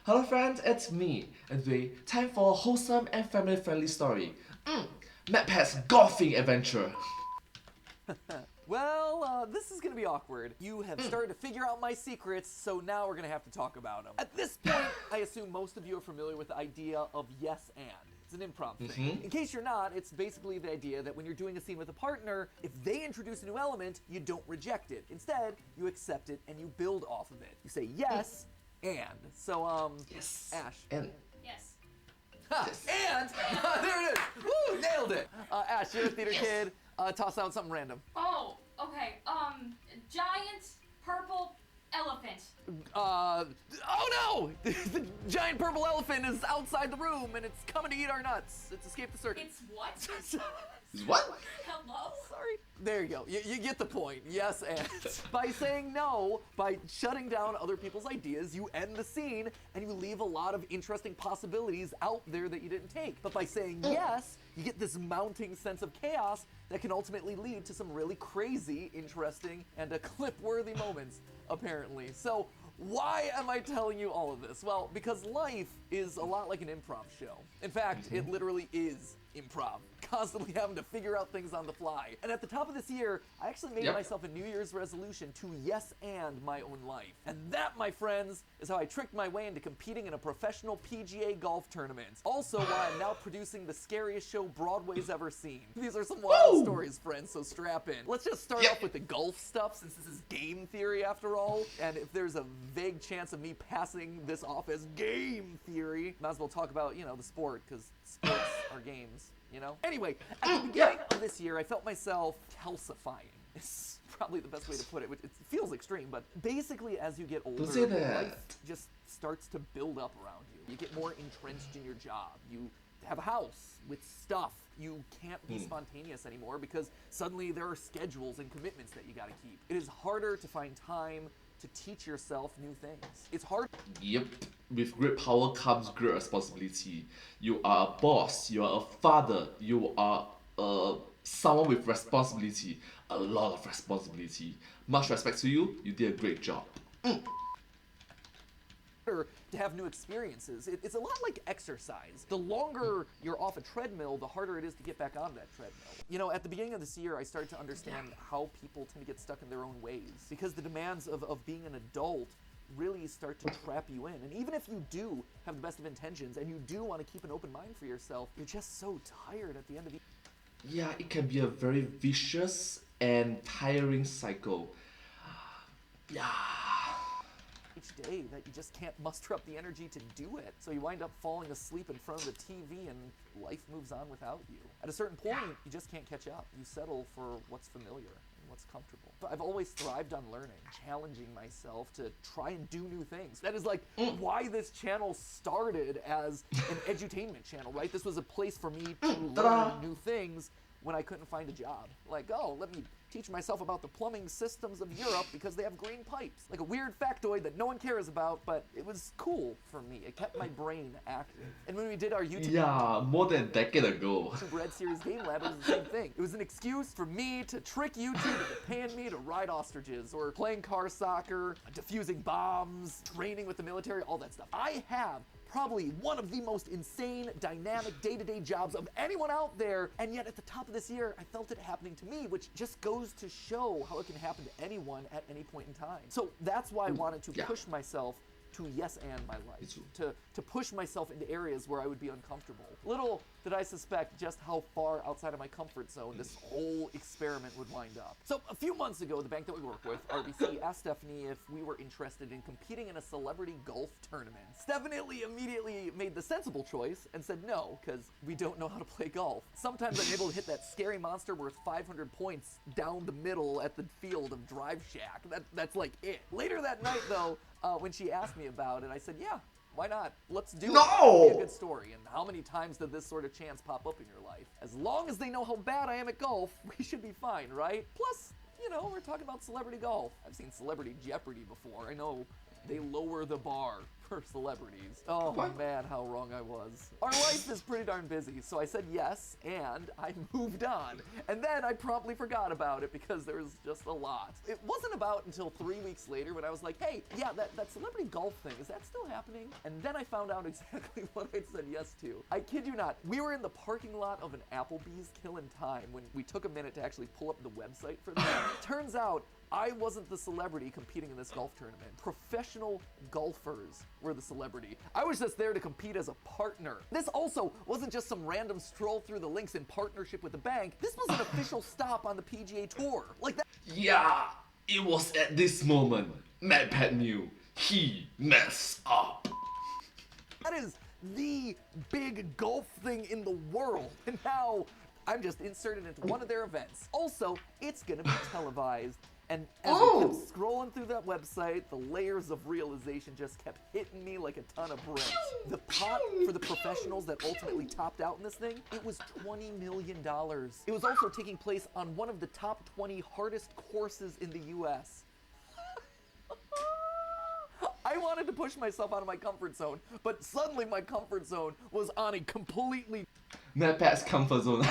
Hello friends, it's me. And today, time for a wholesome and family-friendly story. MacPat's golfing adventure. Well, this is gonna be awkward. You have started to figure out my secrets, so now we're gonna have to talk about them. At this point, I assume most of you are familiar with the idea of yes and. It's an improv thing. In case you're not, it's basically the idea that when you're doing a scene with a partner, if they introduce a new element, you don't reject it. Instead, you accept it and you build off of it. You say yes and. So, Yes. Ash. And Yes. Ha, and there it is. Woo, nailed it. Ash, you're a theater kid. Toss out something random. Oh, okay. Giant purple elephant. Oh no! The giant purple elephant is outside the room and it's coming to eat our nuts. It's escaped the circus. It's what? is what? Hello? Sorry. There you go. You get the point. Yes, and by saying no, by shutting down other people's ideas, you end the scene and you leave a lot of interesting possibilities out there that you didn't take. But by saying yes, you get this mounting sense of chaos that can ultimately lead to some really crazy, interesting, and clip-worthy moments, apparently. So why am I telling you all of this? Well, because life is a lot like an improv show. In fact, it literally is improv. Constantly having to figure out things on the fly. And at the top of this year, I actually made myself a New Year's resolution to yes and my own life. And that, my friends, is how I tricked my way into competing in a professional PGA golf tournament. Also, why I'm now producing the scariest show Broadway's ever seen. These are some wild stories, friends, so strap in. Let's just start off with the golf stuff, since this is game theory after all. And if there's a vague chance of me passing this off as game theory, might as well talk about, the sport, because sports are games. Anyway, at the beginning of this year, I felt myself calcifying. It's probably the best way to put it, which it feels extreme, but basically as you get older, Don't say that. life just starts to build up around you. You get more entrenched in your job. You have a house with stuff. You can't be spontaneous anymore because suddenly there are schedules and commitments that you gotta keep. It is harder to find time to teach yourself new things. It's hard. Yep. With great power comes great responsibility. You are a boss, you are a father, you are someone with responsibility. A lot of responsibility. Much respect to you, you did a great job. To have new experiences. It's a lot like exercise. The longer you're off a treadmill, the harder it is to get back on that treadmill. At the beginning of this year, I started to understand how people tend to get stuck in their own ways because the demands of being an adult really start to trap you in. And even if you do have the best of intentions and you do want to keep an open mind for yourself, you're just so tired at the end of the Yeah, it can be a very vicious and tiring cycle. Yeah. each day that you just can't muster up the energy to do it. So you wind up falling asleep in front of the TV and life moves on without you. At a certain point, you just can't catch up. You settle for what's familiar and what's comfortable. But I've always thrived on learning, challenging myself to try and do new things. That is like why this channel started as an edutainment channel, right? This was a place for me to learn new things when I couldn't find a job. Like, oh, let me teach myself about the plumbing systems of Europe because they have green pipes. Like a weird factoid that no one cares about, but it was cool for me. It kept my brain active. And when we did our YouTube Yeah, more than a decade ago. Red Series Game Lab, it was the same thing. It was an excuse for me to trick YouTube into paying me to ride ostriches, or playing car soccer, defusing bombs, training with the military, all that stuff. I have probably one of the most insane, dynamic, day-to-day jobs of anyone out there, and yet at the top of this year, I felt it happening to me, which just goes to show how it can happen to anyone at any point in time. So that's why I wanted to push myself to yes and my life, to push myself into areas where I would be uncomfortable. Little did I suspect just how far outside of my comfort zone this whole experiment would wind up. So a few months ago, the bank that we work with, RBC, asked Stephanie if we were interested in competing in a celebrity golf tournament. Stephanie immediately made the sensible choice and said no, because we don't know how to play golf. Sometimes I'm able to hit that scary monster worth 500 points down the middle at the field of Drive Shack. That's like it. Later that night though, when she asked me about it, I said, yeah, why not? Let's do it. It'll be a good story. And how many times did this sort of chance pop up in your life? As long as they know how bad I am at golf, we should be fine, right? Plus, you know, we're talking about celebrity golf. I've seen Celebrity Jeopardy before. I know they lower the bar for celebrities. Oh What? man, how wrong I was. Our life is pretty darn busy, so I said yes, and I moved on. And then I promptly forgot about it because there was just a lot. It wasn't about until 3 weeks later when I was like, hey, yeah, that celebrity golf thing, is that still happening? And then I found out exactly what I'd said yes to. I kid you not, we were in the parking lot of an Applebee's killing time when we took a minute to actually pull up the website for that. Turns out, I wasn't the celebrity competing in this golf tournament. Professional golfers were the celebrity. I was just there to compete as a partner. This also wasn't just some random stroll through the links in partnership with the bank. This was an official stop on the PGA Tour. Like that. Yeah, it was at this moment MatPat knew he messed up. That is the big golf thing in the world. And now I'm just inserted into one of their events. Also, it's gonna be televised. And as I kept scrolling through that website, the layers of realization just kept hitting me like a ton of bricks. The pot for the professionals that ultimately topped out in this thing, it was $20 million. It was also taking place on one of the top 20 hardest courses in the US. I wanted to push myself out of my comfort zone, but suddenly my comfort zone was on a completely MatPat's comfort zone.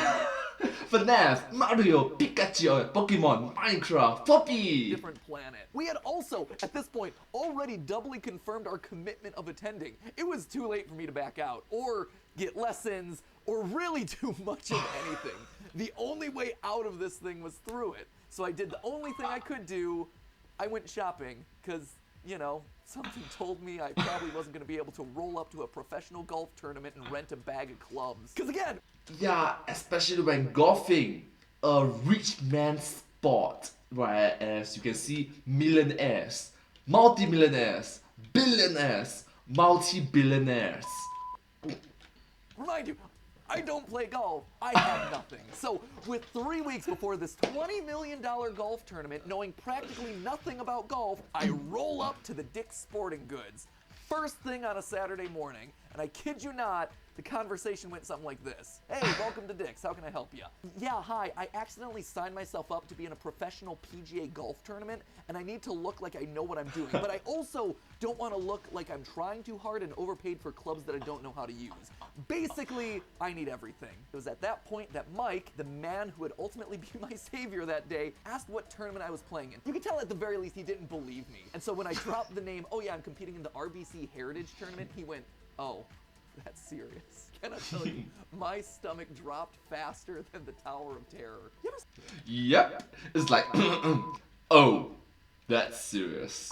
FNAF, Mario, Pikachu, Pokemon, Minecraft, Poppy! different planet. We had also, at this point, already doubly confirmed our commitment of attending. It was too late for me to back out, or get lessons, or really do much of anything. The only way out of this thing was through it. So I did the only thing I could do. I went shopping, because, you know, something told me I probably wasn't going to be able to roll up to a professional golf tournament and rent a bag of clubs. Because again, Yeah, especially when golfing, a rich man's sport, right? As you can see, millionaires, multi-millionaires, billionaires, multi-billionaires. remind you, I don't play golf. I have nothing. So with 3 weeks before this $20 million golf tournament, knowing practically nothing about golf, I roll up to the Dick's Sporting Goods. First thing on a Saturday morning, and I kid you not, the conversation went something like this. Hey, welcome to Dick's, how can I help you? Yeah, hi, I accidentally signed myself up to be in a professional PGA golf tournament, and I need to look like I know what I'm doing, but I also don't want to look like I'm trying too hard and overpaid for clubs that I don't know how to use. Basically, I need everything. It was at that point that Mike, the man who would ultimately be my savior that day, asked what tournament I was playing in. You could tell at the very least he didn't believe me. And so when I dropped the name, oh yeah, I'm competing in the RBC Heritage Tournament, he went, oh, that's serious. Can I tell you, my stomach dropped faster than the Tower of Terror. You ever Yep, it's like, oh, that's serious.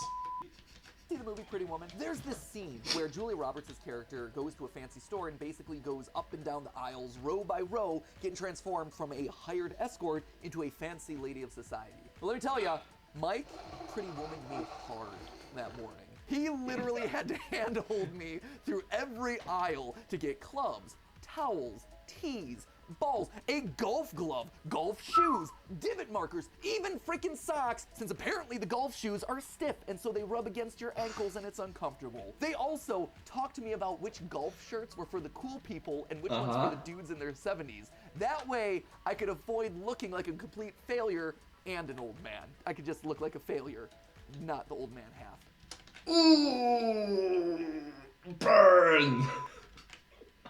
see the movie Pretty Woman? There's this scene where Julia Roberts' character goes to a fancy store and basically goes up and down the aisles, row by row, getting transformed from a hired escort into a fancy lady of society. But let me tell you, Mike Pretty Woman'd me hard that morning. He literally had to handhold me through every aisle to get clubs, towels, tees, balls, a golf glove, golf shoes, divot markers, even freaking socks, since apparently the golf shoes are stiff and so they rub against your ankles and it's uncomfortable. They also talked to me about which golf shirts were for the cool people and which ones for the dudes in their 70s. That way, I could avoid looking like a complete failure and an old man. I could just look like a failure, not the old man half. Ooh, burn!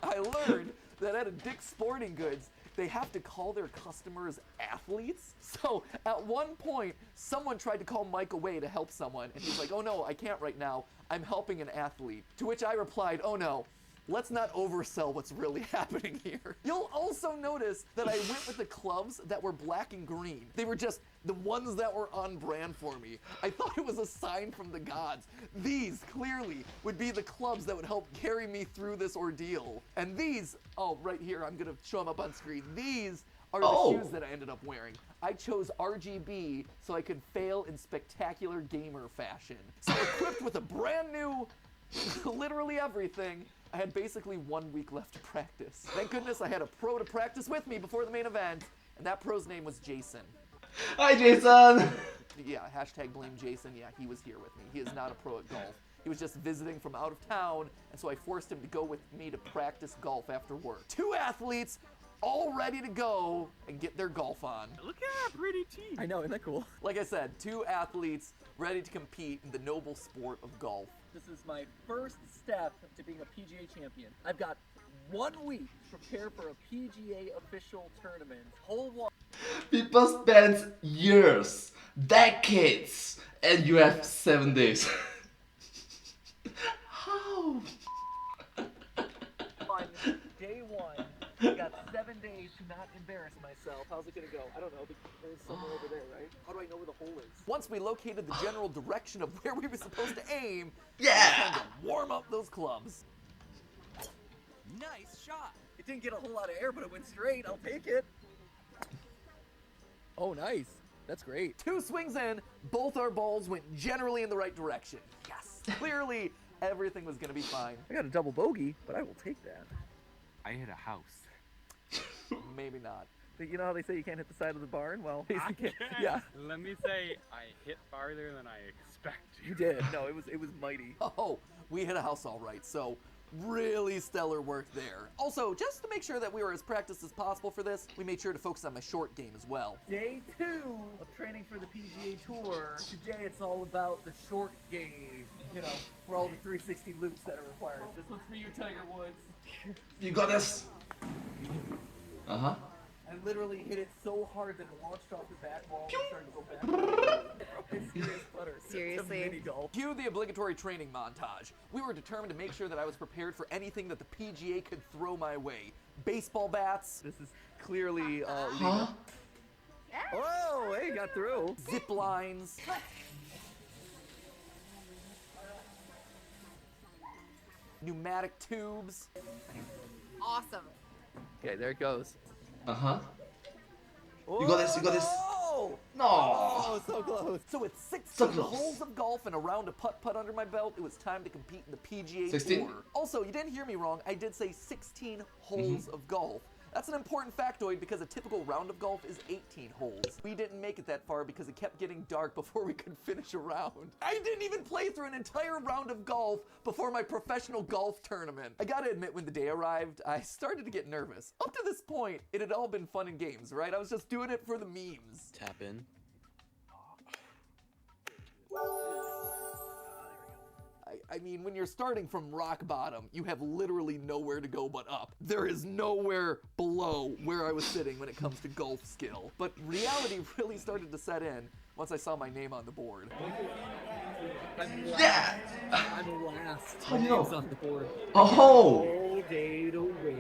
I learned that at a Dick's Sporting Goods, they have to call their customers athletes. So at one point, someone tried to call Mike away to help someone, and he's like, oh no, I can't right now. I'm helping an athlete. To which I replied, oh no, let's not oversell what's really happening here. You'll also notice that I went with the clubs that were black and green. They were just the ones that were on brand for me. I thought it was a sign from the gods. These, clearly, would be the clubs that would help carry me through this ordeal. And these, oh, right here, I'm gonna show them up on screen. These are the shoes that I ended up wearing. I chose RGB so I could fail in spectacular gamer fashion. So equipped with a brand new, literally everything, I had basically 1 week left to practice. Thank goodness I had a pro to practice with me before the main event, and that pro's name was Jason. Hi, Jason! Yeah, hashtag blame Jason. Yeah, he was here with me. He is not a pro at golf. He was just visiting from out of town, and so I forced him to go with me to practice golf after work. 2 athletes, all ready to go and get their golf on. Look at that pretty team. I know, isn't that cool? Like I said, 2 athletes ready to compete in the noble sport of golf. This is my first step to being a PGA champion. I've got 1 week to prepare for a PGA official tournament. Hole 1. People spend years, decades, and you have 7 days. How? On day 1, I got 7 days to not embarrass myself. How's it gonna go? I don't know. There's somewhere over there, right? How do I know where the hole is? Once we located the general direction of where we were supposed to aim, Yeah! it was time to warm up those clubs. Nice shot. It didn't get a whole lot of air, but it went straight. I'll take it. Oh, nice. That's great. 2 swings in, both our balls went generally in the right direction. Yes. Clearly, everything was going to be fine. I got a double bogey, but I will take that. I hit a house. Maybe not. But you know how they say you can't hit the side of the barn? Well, I you can't. can. Yeah, Let me say, I hit farther than I expected. you did. No, it was mighty. Oh, we hit a house all right, so really stellar work there. Also, just to make sure that we were as practiced as possible for this, we made sure to focus on my short game as well. Day 2 of training for the PGA Tour. Today it's all about the short game. You know, for all the 360 loops that are required. This one's for you, Tiger Woods. You got this. Uh-huh. I literally hit it so hard that it launched off the bat wall and started to go back. It's serious putter. Seriously? It's a mini golf. Cue the obligatory training montage. We were determined to make sure that I was prepared for anything that the PGA could throw my way. Baseball bats, This is clearly Huh? legal. Oh, hey, got through. zip lines, pneumatic tubes. Awesome. Okay, there it goes. Uh-huh. You got this, you got this. Oh! No. Oh, so close. So with 16 So close. holes of golf and a round of putt-putt under my belt, it was time to compete in the PGA 16? Tour. Also, you didn't hear me wrong. I did say 16 holes of golf. That's an important factoid because a typical round of golf is 18 holes. We didn't make it that far because it kept getting dark before we could finish a round. I didn't even play through an entire round of golf before my professional golf tournament. I gotta admit, when the day arrived, I started to get nervous. Up to this point, it had all been fun and games, right? I was just doing it for the memes. Tap in. I mean, when you're starting from rock bottom, you have literally nowhere to go but up. There is nowhere below where I was sitting when it comes to golf skill. But reality really started to set in once I saw my name on the board. Yeah. I'm last. How do you know? Name's on the board. Oh. All day to wait.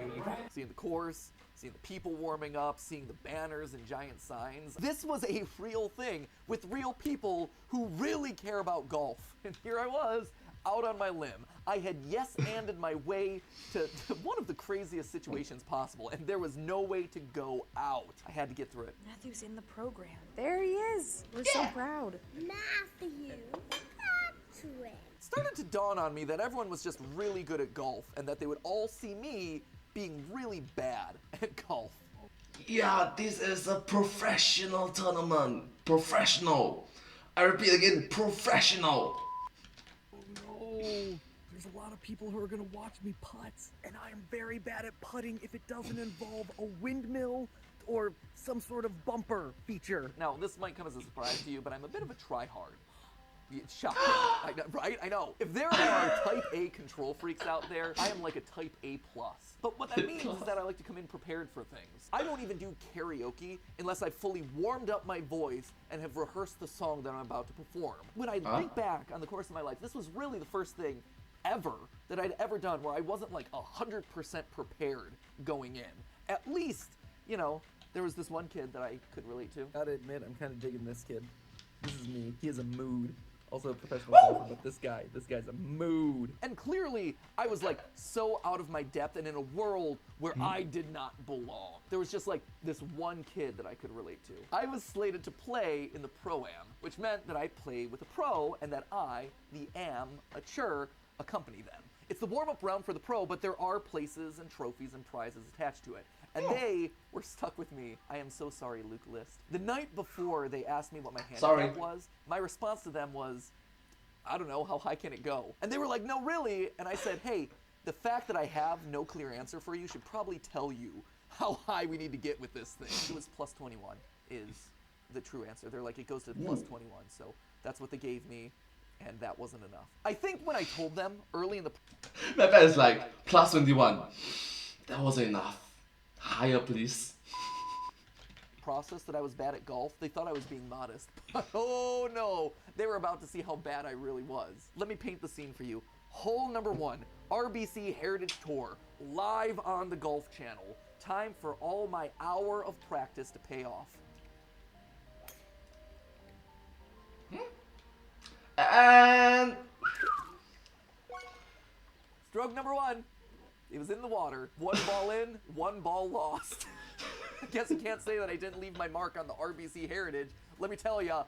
Seeing the course, seeing the people warming up, seeing the banners and giant signs. This was a real thing with real people who really care about golf. And here I was, out on my limb. I had yes-anded my way to one of the craziest situations possible, and there was no way to go out. I had to get through it. Matthew's in the program. There he is. We're so proud. Matthew, back to it. It started to dawn on me that everyone was just really good at golf, and that they would all see me being really bad at golf. Yeah, this is a professional tournament. Professional. I repeat again, professional. Oh, there's a lot of people who are gonna watch me putt, and I am very bad at putting if it doesn't involve a windmill or some sort of bumper feature. Now, this might come as a surprise to you, but I'm a bit of a tryhard. It's shocking, I know, right? I know. If there are type A control freaks out there, I am like a type A+. But what that means is that I like to come in prepared for things. I don't even do karaoke unless I've fully warmed up my voice and have rehearsed the song that I'm about to perform. When I think back on the course of my life, this was really the first thing ever that I'd ever done where I wasn't like 100% prepared going in. At least, you know, there was this one kid that I could relate to. Gotta admit, I'm kind of digging this kid. This is me. He has a mood. Also a professional golfer, but this guy's a mood. And clearly, I was like so out of my depth and in a world where I did not belong. There was just like this one kid that I could relate to. I was slated to play in the Pro-Am, which meant that I played with a pro and that I, the amateur, accompany them. It's the warm-up round for the pro, but there are places and trophies and prizes attached to it. And they were stuck with me. I am so sorry, Luke List. The night before they asked me what my handicap was, my response to them was, I don't know, how high can it go? And they were like, no, really? And I said, hey, the fact that I have no clear answer for you should probably tell you how high we need to get with this thing. It was plus 21 is the true answer. They're like, it goes to plus 21. So that's what they gave me. And that wasn't enough. I think when I told them early in the My bad is like, class 21. That wasn't enough. Higher, please. process that I was bad at golf, they thought I was being modest. But oh no, they were about to see how bad I really was. Let me paint the scene for you. Hole number 1, RBC Heritage Tour, live on the Golf Channel. Time for all my hour of practice to pay off. And Stroke number 1. It was in the water. 1 ball in, 1 ball lost. Guess you can't say that I didn't leave my mark on the RBC Heritage. Let me tell ya,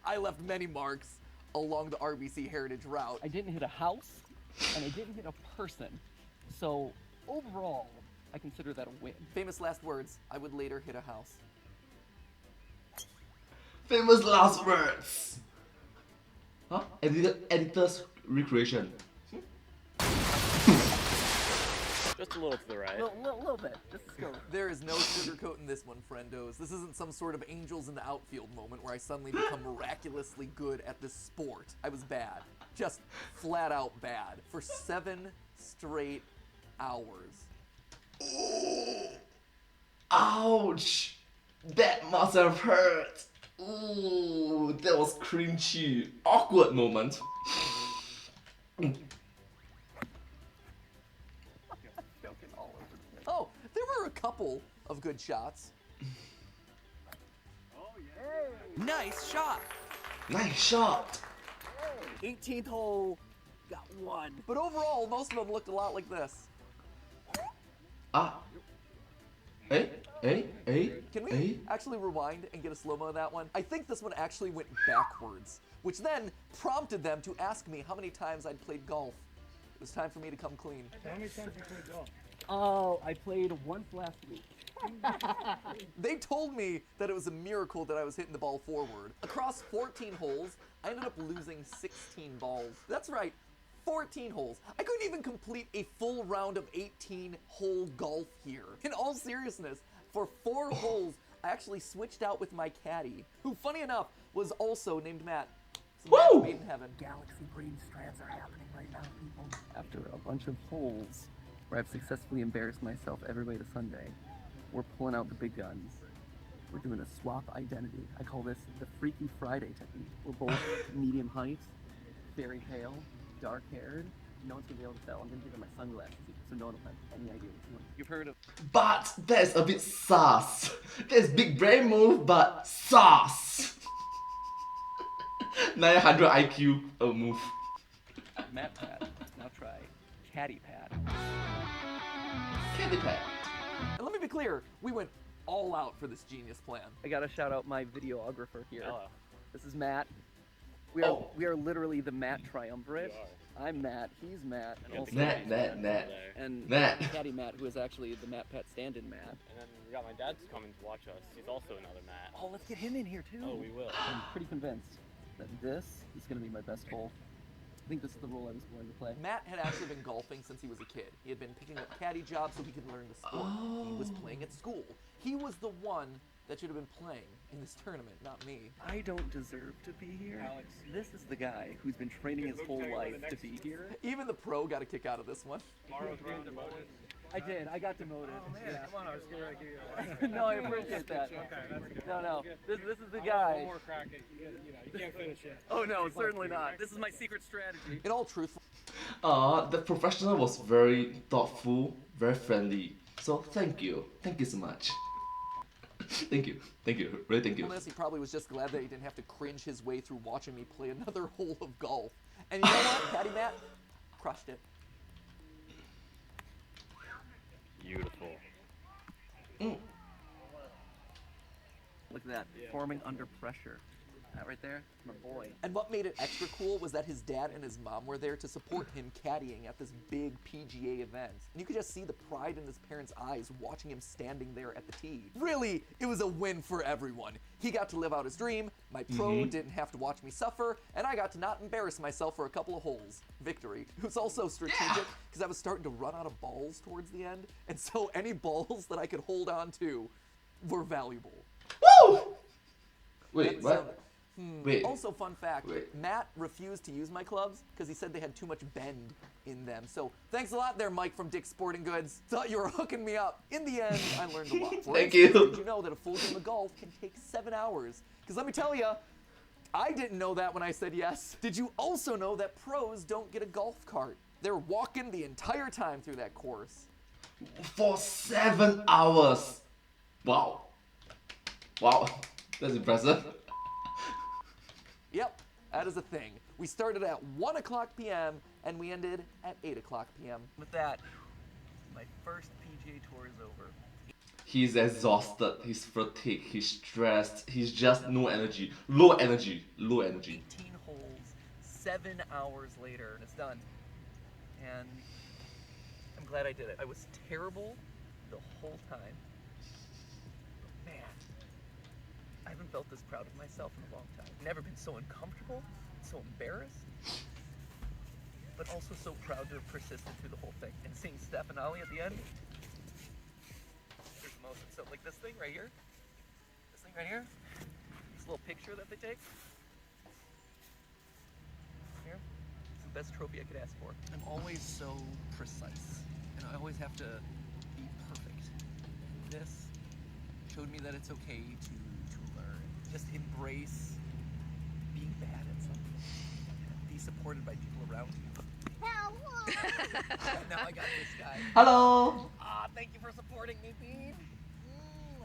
I left many marks along the RBC Heritage route. I didn't hit a house, and I didn't hit a person. So overall, I consider that a win. Famous last words, I would later hit a house. famous last words. Huh? Editor's recreation. Just a little to the right. Little bit. Just go. There is no sugarcoat in this one, friendos. This isn't some sort of angels in the outfield moment where I suddenly become miraculously good at this sport. I was bad. Just flat out bad. For 7 straight hours. Ooh. Ouch! That must have hurt. Ooh, that was cringy. Awkward moment. Oh, there were a couple of good shots. Nice shot. Nice shot. 18th hole, got 1. But overall, most of them looked a lot like this. Ah. Can we actually rewind and get a slow-mo of that one? I think this one actually went backwards, which then prompted them to ask me how many times I'd played golf. It was time for me to come clean. How many times you played golf? Oh, I played once last week. They told me that it was a miracle that I was hitting the ball forward. Across 14 holes, I ended up losing 16 balls. That's right, 14 holes. I couldn't even complete a full round of 18-hole golf here. In all seriousness, for 4 holes, I actually switched out with my caddy, who, funny enough, was also named Matt. So Woo! Matt made in heaven. Galaxy brain strats are happening right now, people. After a bunch of holes where I've successfully embarrassed myself every way to Sunday, we're pulling out the big guns. We're doing a swap identity. I call this the Freaky Friday technique. We're both medium height, very pale, dark-haired. No one's gonna be able to tell. I'm gonna give them my sunglasses, so no one will have any idea what's going on. You've heard of... But that's a bit sus. That's big brain move, but sus. 900 IQ move. Mat pad. Now try caddy pad. Candy pad. And let me be clear, we went all out for this genius plan. I gotta shout out my videographer here. Hello. This is Matt. Oh. We are literally the Matt triumvirate. I'm Matt, he's Matt, and also Matt. and Matt. Caddy Matt, who is actually the Matt Pat stand-in Matt. And then we got my dad's coming to watch us. He's also another Matt. Oh, let's get him in here too. Oh, we will. I'm pretty convinced that this is gonna be my best hole. I think this is the role I was born to play. Matt had actually been golfing since he was a kid. He had been picking up caddy jobs so he could learn the sport. He was playing at school. He was the one that should have been playing in this tournament, not me. I don't deserve to be here. Alex. This is the guy who's been training his whole life to be here. Even the pro got a kick out of this one. Tomorrow's getting demoted. I did. I got demoted. Oh, man. Come on, I was going to give you a No, I appreciate that. Okay, that's good. No. This is the One guy. more crack at you can't finish it. Oh no, certainly not. This is my secret strategy. In all truth, The professional was very thoughtful, very friendly. So thank you. Thank you so much. Thank you. Really thank you. he probably was just glad that he didn't have to cringe his way through watching me play another hole of golf. And you know what, Caddy Matt? Crushed it. Beautiful. Look at that, performing under pressure. That right there, my boy. And what made it extra cool was that his dad and his mom were there to support him caddying at this big PGA event. And you could just see the pride in his parents' eyes watching him standing there at the tee. Really, it was a win for everyone. He got to live out his dream, my pro didn't have to watch me suffer, and I got to not embarrass myself for a couple of holes. Victory. It was also strategic because I was starting to run out of balls towards the end, and so any balls that I could hold on to were valuable. Woo! Wait, So, what? Wait. Also, fun fact, Wait. Matt refused to use my clubs because he said they had too much bend in them. So thanks a lot there, Mike from Dick's Sporting Goods. Thought you were hooking me up. In the end, I learned a lot. For Thank instance, you. Did you know that a full game of golf can take 7 hours? Because let me tell you, I didn't know that when I said yes. Did you also know that pros don't get a golf cart? They're walking the entire time through that course. For 7 hours. Wow. Wow. That's impressive. Yep, that is a thing. We started at 1 o'clock p.m. and we ended at 8 o'clock p.m. With that, my first PGA tour is over. He's exhausted, he's fatigued, he's stressed, he's just no energy. Low energy. Low energy. 18 holes, 7 hours later, it's done. And I'm glad I did it. I was terrible the whole time. But man, I haven't felt this proud of myself in a long time. Never been so uncomfortable, so embarrassed, but also so proud to have persisted through the whole thing. And seeing Steph and Ollie at the end, there's the most. So like this thing right here, this little picture that they take, here, it's the best trophy I could ask for. I'm always so precise, and I always have to be perfect. This showed me that it's okay to learn. Just embrace being bad at something. Be supported by people around you. Now I got this guy. Hello. Thank you for supporting me, Bean.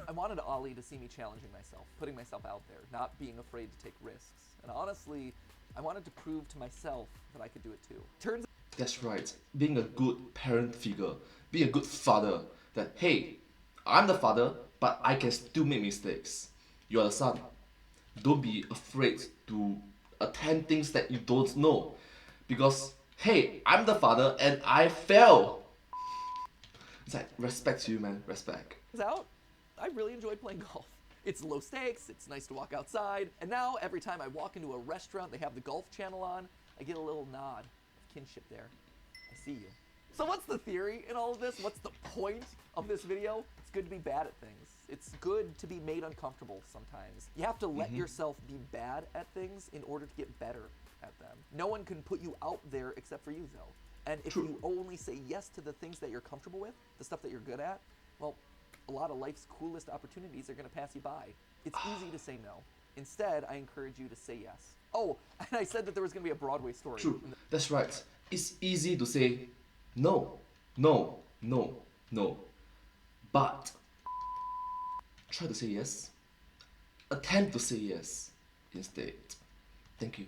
I wanted Ollie to see me challenging myself, putting myself out there, not being afraid to take risks. And honestly, I wanted to prove to myself that I could do it too. Turns That's right. Being a good parent figure, being a good father, that hey, I'm the father, but I can still make mistakes. You're the son. Don't be afraid to attempt things that you don't know. Because hey, I'm the father and I fail. It's like respect to you, man. Respect. out, I really enjoyed playing golf. It's low stakes, it's nice to walk outside, and now every time I walk into a restaurant, they have the golf channel on, I get a little nod of kinship there. I see you. So what's the theory in all of this? What's the point of this video? It's good to be bad at things. It's good to be made uncomfortable sometimes. You have to let yourself be bad at things in order to get better at them. No one can put you out there except for you, though. And if you only say yes to the things that you're comfortable with, the stuff that you're good at, well, a lot of life's coolest opportunities are going to pass you by. It's easy to say no. Instead, I encourage you to say yes. Oh, and I said that there was going to be a Broadway story. True. That's right. It's easy to say no, no, no, no. But try to say yes. Attempt to say yes instead. Thank you.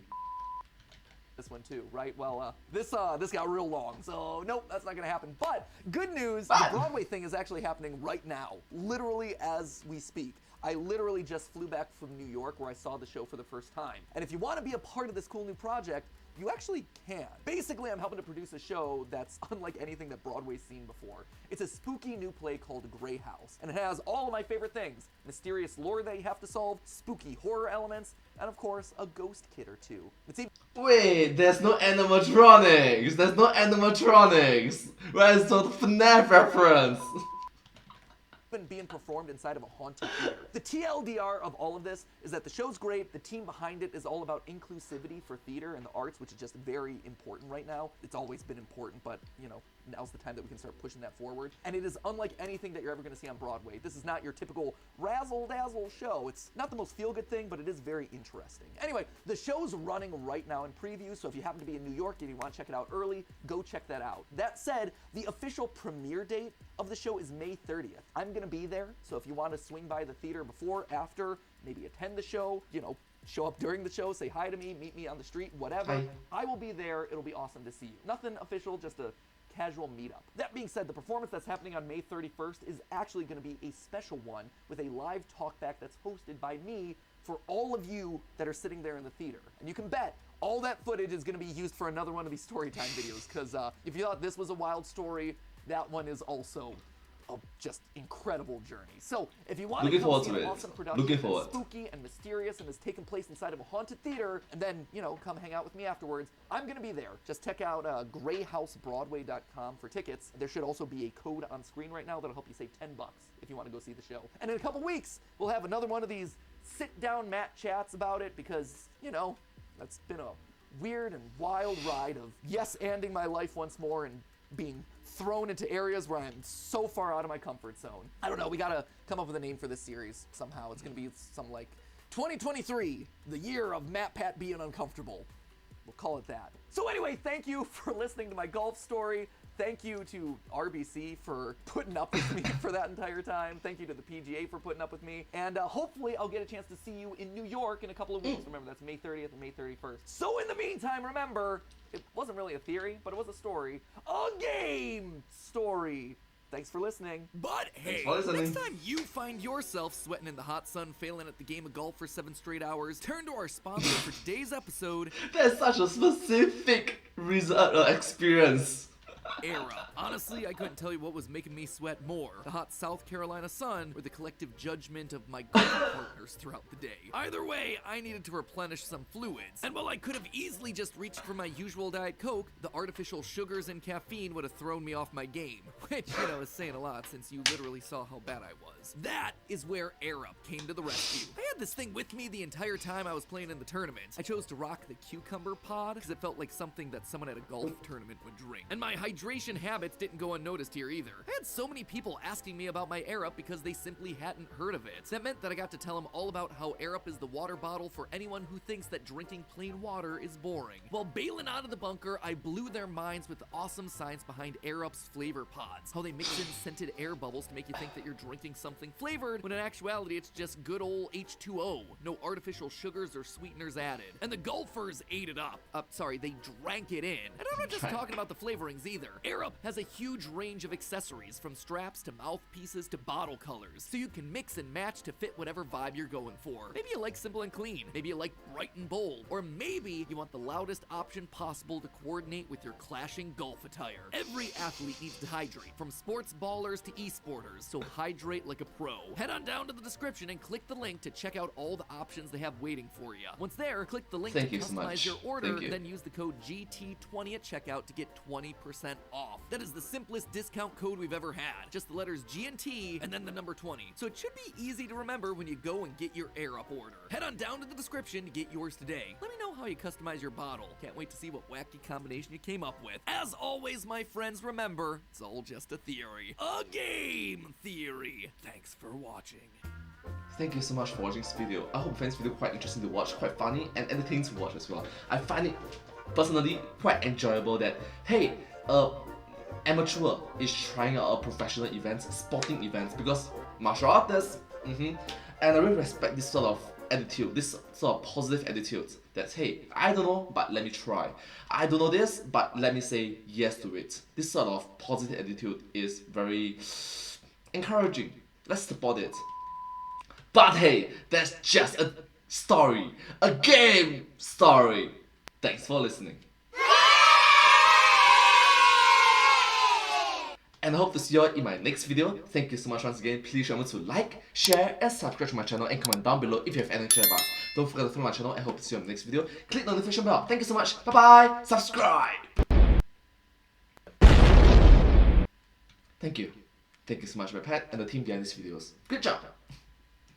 This one too, right? Well, this got real long, so nope, that's not gonna happen. But good news, the Broadway thing is actually happening right now, literally as we speak. I literally just flew back from New York where I saw the show for the first time. And if you want to be a part of this cool new project, you actually can. Basically, I'm helping to produce a show that's unlike anything that Broadway's seen before. It's a spooky new play called Grey House, and it has all of my favorite things. Mysterious lore that you have to solve, spooky horror elements, and of course, a ghost kid or two. It's even Wait, there's no animatronics! There's no animatronics! Where's the FNAF reference? being performed inside of a haunted theater. The TLDR of all of this is that the show's great, the team behind it is all about inclusivity for theater and the arts, which is just very important right now. It's always been important, but, you know, now's the time that we can start pushing that forward. And it is unlike anything that you're ever going to see on Broadway. This is not your typical razzle-dazzle show. It's not the most feel-good thing, but it is very interesting. Anyway, the show's running right now in preview, so if you happen to be in New York and you want to check it out early, go check that out. That said, the official premiere date of the show is May 30th. I'm going to be there, so if you want to swing by the theater before, after, maybe attend the show, you know, show up during the show, say hi to me, meet me on the street, whatever. Hi. I will be there. It'll be awesome to see you. Nothing official, just a casual meetup. That being said, the performance that's happening on May 31st is actually going to be a special one with a live talkback that's hosted by me for all of you that are sitting there in the theater. And you can bet all that footage is going to be used for another one of these Storytime videos, because if you thought this was a wild story, that one is also a just incredible journey. So if you want Looking to forward come to see an it. awesome production Looking that's forward. spooky and mysterious and has taken place inside of a haunted theater, and then, you know, come hang out with me afterwards, I'm going to be there. Just check out greyhousebroadway.com for tickets. There should also be a code on screen right now that'll help you save $10 if you want to go see the show. And in a couple weeks, we'll have another one of these sit-down Matt chats about it because, you know, that's been a weird and wild ride of yes-anding my life once more and being thrown into areas where I'm so far out of my comfort zone. I don't know, we gotta come up with a name for this series somehow. It's gonna be something like 2023, the year of Matt Pat being uncomfortable. We'll call it that. So anyway, thank you for listening to my golf story. Thank you to RBC for putting up with me for that entire time. Thank you to the PGA for putting up with me. And hopefully I'll get a chance to see you in New York in a couple of weeks. Remember, that's May 30th and May 31st. So in the meantime, remember, it wasn't really a theory, but it was a story. A game story. Thanks for listening. But hey, next time you find yourself sweating in the hot sun, failing at the game of golf for 7 straight hours, turn to our sponsor for today's episode. That's such a specific experience. Era. Honestly, I couldn't tell you what was making me sweat more. The hot South Carolina sun or the collective judgment of my golf partners throughout the day. Either way, I needed to replenish some fluids. And while I could have easily just reached for my usual Diet Coke, the artificial sugars and caffeine would have thrown me off my game. Which, you know, is saying a lot since you literally saw how bad I was. That is where Air Up came to the rescue. I had this thing with me the entire time I was playing in the tournament. I chose to rock the cucumber pod because it felt like something that someone at a golf tournament would drink. And my hydration habits didn't go unnoticed here either. I had so many people asking me about my Air Up because they simply hadn't heard of it. That meant that I got to tell them all about how Air Up is the water bottle for anyone who thinks that drinking plain water is boring. While bailing out of the bunker, I blew their minds with the awesome science behind Air Up's flavor pods. How they mix in scented air bubbles to make you think that you're drinking something flavored, when in actuality it's just good old H2O. No artificial sugars or sweeteners added. And the golfers ate it up. Sorry, they drank it in. And I'm not just talking about the flavorings either. Air Up has a huge range of accessories, from straps to mouthpieces to bottle colors, so you can mix and match to fit whatever vibe you're going for. Maybe you like simple and clean, maybe you like bright and bold, or maybe you want the loudest option possible to coordinate with your clashing golf attire. Every athlete needs to hydrate, from sports ballers to e-sporters, so hydrate like a pro. Head on down to the description and click the link to check out all the options they have waiting for you. Once there, click the link to customize your order, then use the code GT20 at checkout to get 20% off. That is the simplest discount code we've ever had. Just the letters G and T and then the number 20. So it should be easy to remember when you go and get your Air Up order. Head on down to the description to get yours today. Let me know how you customize your bottle. Can't wait to see what wacky combination you came up with. As always, my friends, remember, it's all just a theory. A game theory. Thanks for watching. Thank you so much for watching this video. I hope you find this video quite interesting to watch, quite funny, and entertaining to watch as well. I find it personally quite enjoyable that, hey, amateur is trying out a professional events, sporting events, because martial artists, and I really respect this sort of attitude, this sort of positive attitude that, hey, I don't know, but let me try. I don't know this, but let me say yes to it. This sort of positive attitude is very encouraging. Let's support it. But hey, that's just a story, a game story. Thanks for listening. And I hope to see you all in my next video. Thank you so much once again. Please remember to like, share, and subscribe to my channel, and comment down below if you have anything to share about. Don't forget to follow my channel, and hope to see you on the next video. Click the notification bell. Thank you so much. Bye bye. Subscribe. Thank you. Thank you so much, my pet and the team behind these videos. Good job.